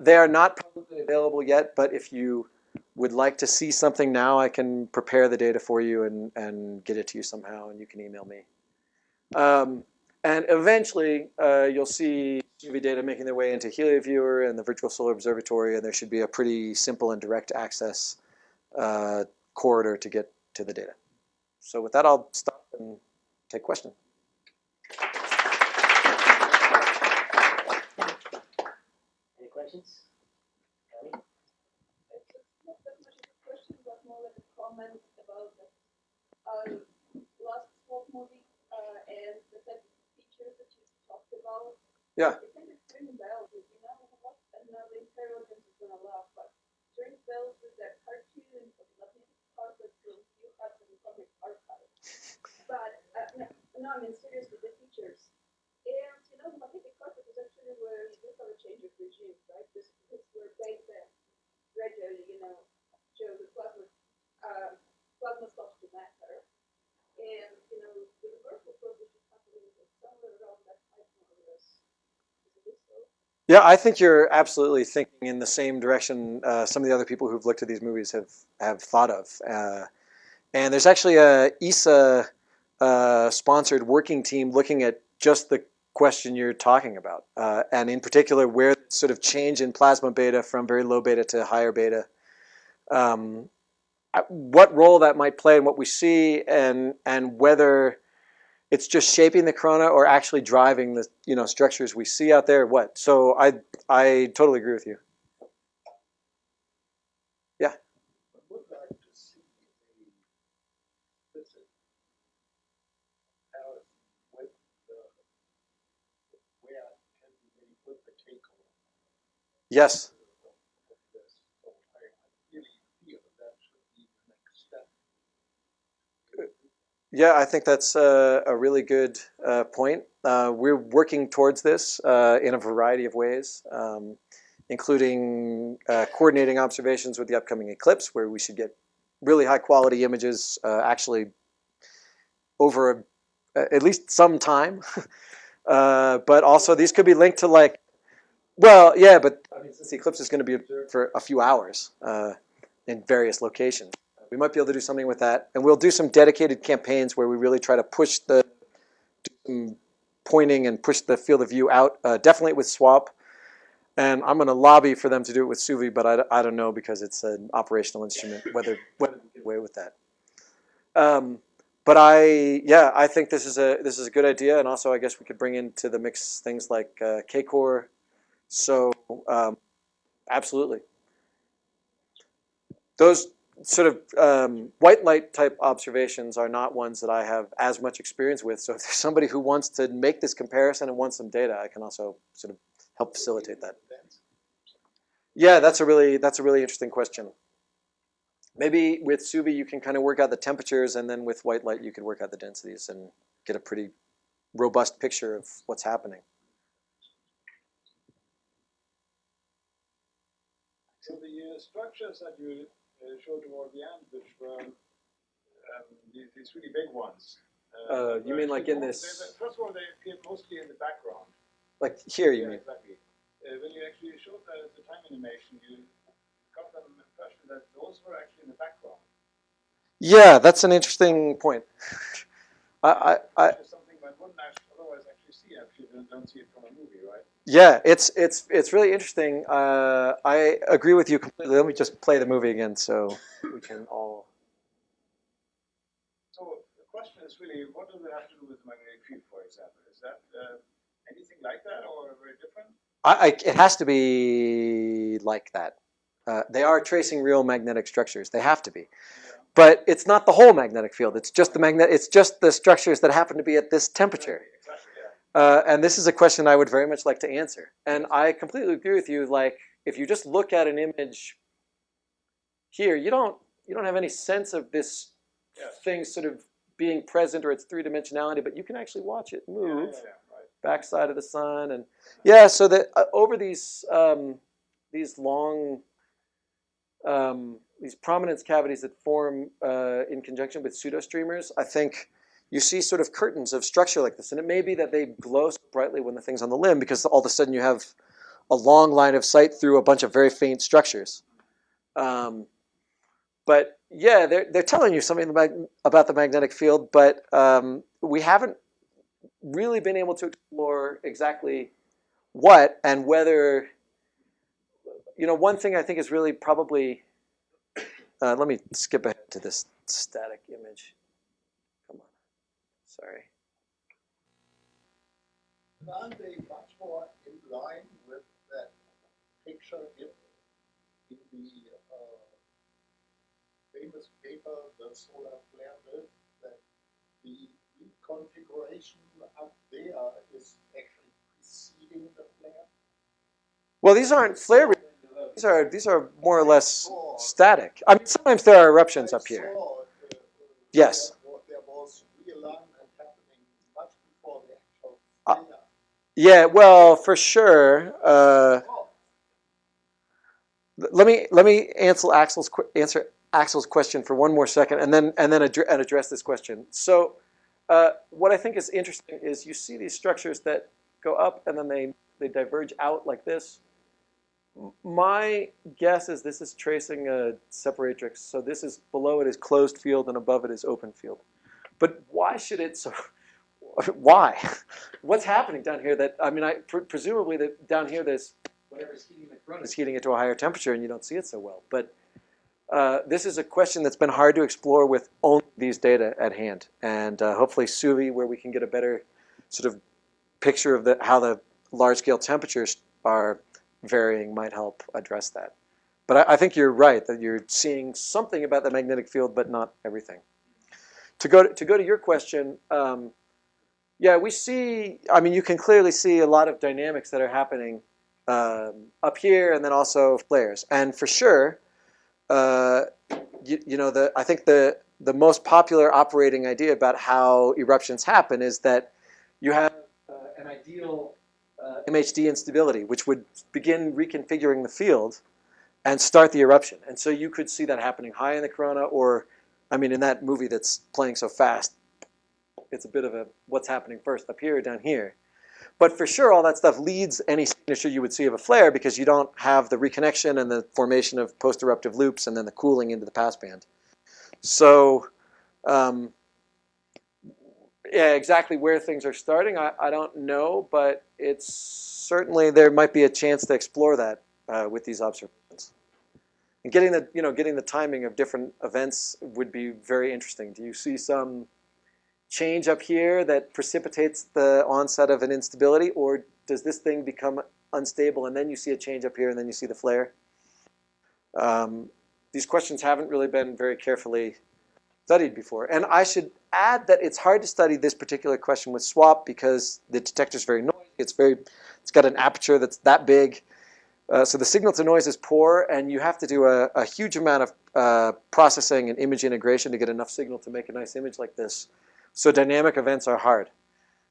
B: They are not publicly available yet, but if you would like to see something now, I can prepare the data for you and get it to you somehow, and you can email me. And eventually, you'll see UV data making their way into HelioViewer and the Virtual Solar Observatory, and there should be a pretty simple and direct access corridor to get to the data. So with that, I'll stop and take questions.
A: Any questions?
D: Not that much of a question, but more like a comment about the last sport movie and the type of features that you talked about.
B: Yeah.
D: It's kind of during biology, you know, and now the entire audience is going to laugh, but during bells with that cartoon of magnetic carpet from you have some public archive. But no, I mean seriously, the features. And you know, the magnetic carpet is actually where you do have a change of regime, right? This is where back then gradually, you know, show the plasma stops to matter. And you know, the reversal process is happening somewhere around that time more or less. Is it so?
B: Yeah, I think you're absolutely thinking in the same direction some of the other people who've looked at these movies have thought of. And there's actually a ESA sponsored working team looking at just the question you're talking about, and in particular where sort of change in plasma beta from very low beta to higher beta, what role that might play in what we see, and whether it's just shaping the corona or actually driving the structures we see out there. What? So I totally agree with you. Yeah.
E: I would like to see a visit out with where can we put the takeover.
B: Yes.
E: So I really feel that should be the next step.
B: Yeah, I think that's a really good point. We're working towards this in a variety of ways, including coordinating observations with the upcoming eclipse, where we should get really high quality images actually over at least some time. But also these could be linked to but since the eclipse is going to be observed for a few hours in various locations, we might be able to do something with that. And we'll do some dedicated campaigns where we really try to push do some pointing and push the field of view out, definitely with SWAP. And I'm going to lobby for them to do it with SUVI, but I don't know, because it's an operational instrument, whether we get away with that. But I think this is a good idea. And also I guess we could bring into the mix things like K-Core. So absolutely. Those sort of white light type observations are not ones that I have as much experience with. So if there's somebody who wants to make this comparison and wants some data, I can also sort of help facilitate that. Yeah, that's a really interesting question. Maybe with SUVI you can kind of work out the temperatures, and then with white light you can work out the densities and get a pretty robust picture of what's happening.
E: So the structures that you showed toward the end, which were these really big ones.
B: You mean like in this?
E: First of all, they appeared mostly in the background.
B: Like here, you mean?
E: Exactly. When you actually showed the time animation, you got the impression that those were actually in the background.
B: Yeah, that's an interesting point.
E: It's something one wouldn't otherwise actually see if you don't see it from a movie, right?
B: Yeah, it's really interesting. I agree with you completely. Let me just play the movie again so we can all.
E: So the question is really, what does it have to do with the magnetic field, for example? Is that anything like that, or very different?
B: It has to be like that. They are tracing real magnetic structures. They have to be. Yeah. But it's not the whole magnetic field. It's just It's just the structures that happen to be at this temperature.
E: Exactly, yeah.
B: And this is a question I would very much like to answer. And I completely agree with you. Like, if you just look at an image here, you don't have any sense of this thing sort of being present or its three-dimensionality, but you can actually watch it move.
E: Right.
B: Backside of the sun, and so that over these long these prominence cavities that form in conjunction with pseudostreamers, I think you see sort of curtains of structure like this, and it may be that they glow so brightly when the thing's on the limb because all of a sudden you have a long line of sight through a bunch of very faint structures. But yeah, they're telling you something about the magnetic field, but we haven't really been able to explore exactly what and whether, one thing I think is really probably, let me skip ahead to this static image. Come on, sorry.
E: Aren't they much more in line with that picture in the famous paper, the Solar Variability, that the reconfiguration up there is actually preceding the flare?
B: Well, these aren't flare. These are more or less static. I mean, sometimes there are eruptions up here. Yes.
E: There was realignment happening much before the actual flare.
B: Yeah, well, for sure. Let me answer Axel's question for one more second, and then address this question. So, what I think is interesting is you see these structures that go up and then they diverge out like this. My guess is this is tracing a separatrix. So this is below it is closed field and above it is open field. But why should it so? Why? what's happening down here that, I mean, presumably that down here there's whatever's heating the corona is heating it to a higher temperature and you don't see it so well. But this is a question that's been hard to explore with only these data at hand. And hopefully SUVI, where we can get a better sort of picture of how the large-scale temperatures are varying, might help address that. But I think you're right, that you're seeing something about the magnetic field, but not everything. To go to your question, yeah, we see, I mean, you can clearly see a lot of dynamics that are happening up here and then also flares. And for sure, I think the most popular operating idea about how eruptions happen is that you have an ideal MHD instability, which would begin reconfiguring the field and start the eruption. And so you could see that happening high in the corona, or, I mean, in that movie that's playing so fast, it's a bit of a what's happening first, up here or down here. But for sure, all that stuff leads any signature you would see of a flare because you don't have the reconnection and the formation of post-eruptive loops and then the cooling into the passband. So, yeah, exactly where things are starting, I don't know, but it's certainly, there might be a chance to explore that with these observations. And getting the timing of different events would be very interesting. Do you see some change up here that precipitates the onset of an instability, or does this thing become unstable and then you see a change up here and then you see the flare? These questions haven't really been very carefully studied before. And I should add that it's hard to study this particular question with SWAP because the detector is very noisy. It's got an aperture that's that big. So the signal to noise is poor, and you have to do a huge amount of processing and image integration to get enough signal to make a nice image like this. So dynamic events are hard.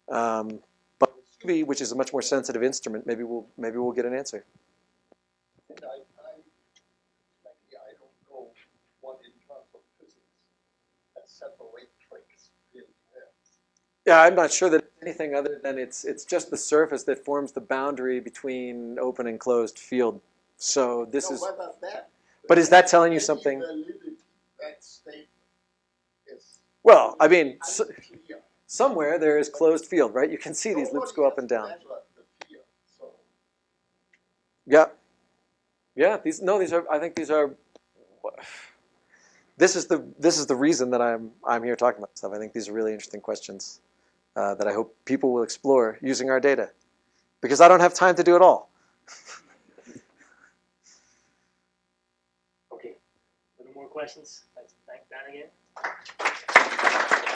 B: But with SUVI, which is a much more sensitive instrument, maybe we'll get an answer.
E: And I don't know what in terms of physics that separate tracks really is.
B: Yeah, I'm not sure that it's anything other than it's just the surface that forms the boundary between open and closed field. So this is. But is that telling you something?
E: That statement is.
B: Well, I mean, somewhere there is closed field, right? You can see these loops go up and down. Yeah, yeah. These are. I think these are. This is the reason that I'm here talking about stuff. I think these are really interesting questions that I hope people will explore using our data, because I don't have time to do it all.
A: Okay. Any more questions? Let's thank Dan again.